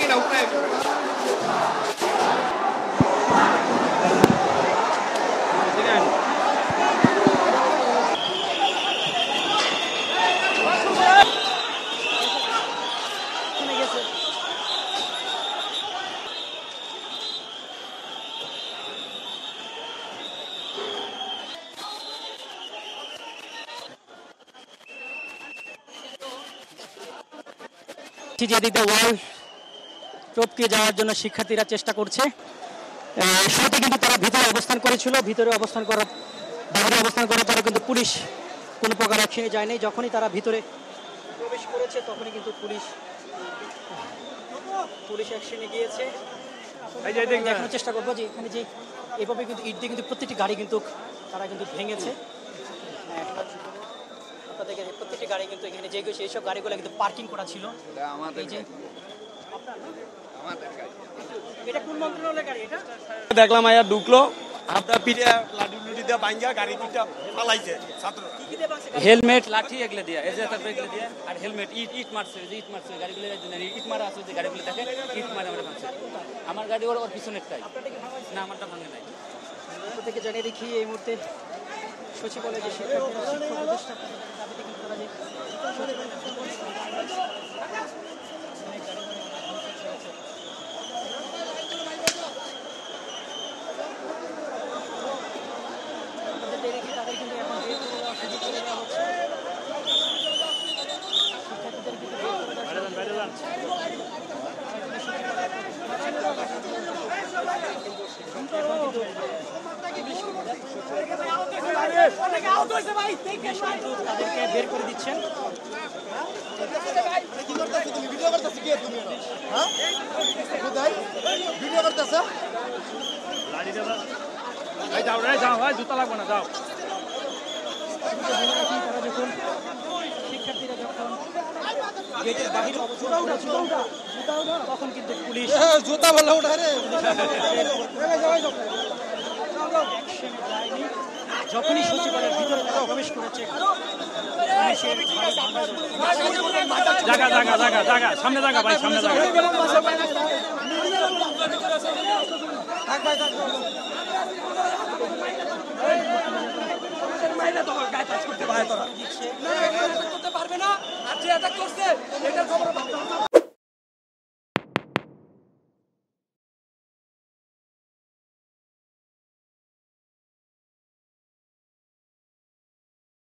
কিনা উপরে যেদিকে ওয়াল টপকে যাওয়ার জন্য শিক্ষার্থীরা চেষ্টা করছে। শুরুতে কিন্তু তারা ভিতরে অবস্থান করেছিল, ভিতরে অবস্থান করার পরে কিন্তু পুলিশ কোনো প্রকার অ্যাকশনে যায়নি। যখনই তারা ভিতরে প্রবেশ করেছে তখনই কিন্তু পুলিশ অ্যাকশনে গিয়েছে। দেখানোর চেষ্টা করবো যে এখানে যে এভাবে কিন্তু ইট দিয়ে কিন্তু প্রত্যেকটি গাড়ি কিন্তু তারা কিন্তু ভেঙেছে। প্রত্যেকটি গাড়ি কিন্তু এখানে যে সেইসব গাড়িগুলো কিন্তু পার্কিং করা ছিল। এটা কোন মন্ত্রণালয়ের গাড়ি? এটা দেখলাম আয়া ঢুকলো আপনার পিঠে লাঠি লুটি দিয়ে ভাঙ্গা গাড়ি দুইটা ফালাইছে ছাত্র হেলমেট লাঠি এগুলো দিয়ে এই যে তারপরে এগুলো দিয়ে আর হেলমেট ইট মারছে গাড়িগুলো ইট মারা আছে যে গাড়িগুলো দেখে ইট মারা আমরা ভাঙছে। আমার গাড়ি ওর পিছনেরটাই না, আমারটা ভাঙে নাই। থেকে জানিয়ে দেখি এই মুহূর্তে সচিবালয়ে যে শিক্ষার্থীরা শিক্ষা প্রতিষ্ঠা দাবিতে কিন্তু তারা যে তাদের কিন্তু এখন বের করে দেওয়ার সুযোগ করে দেওয়া হচ্ছে। শিক্ষার্থীদের কিন্তু তাদেরকে বের করে দিচ্ছেন। জুতা লাগবে না, যাও। তারা যখন শিক্ষার্থীরা যখন গেটের বাহিরে তখন কিন্তু পুলিশ জুতা বলে ওঠা রে যখনই সচিবালয়ের ভিতরে তারা প্রবেশ করেছে সামনে জায়গা ভাই, সামনে জায়গা করতে পারবে না আর যে অ্যাটাক করছে এটা খবর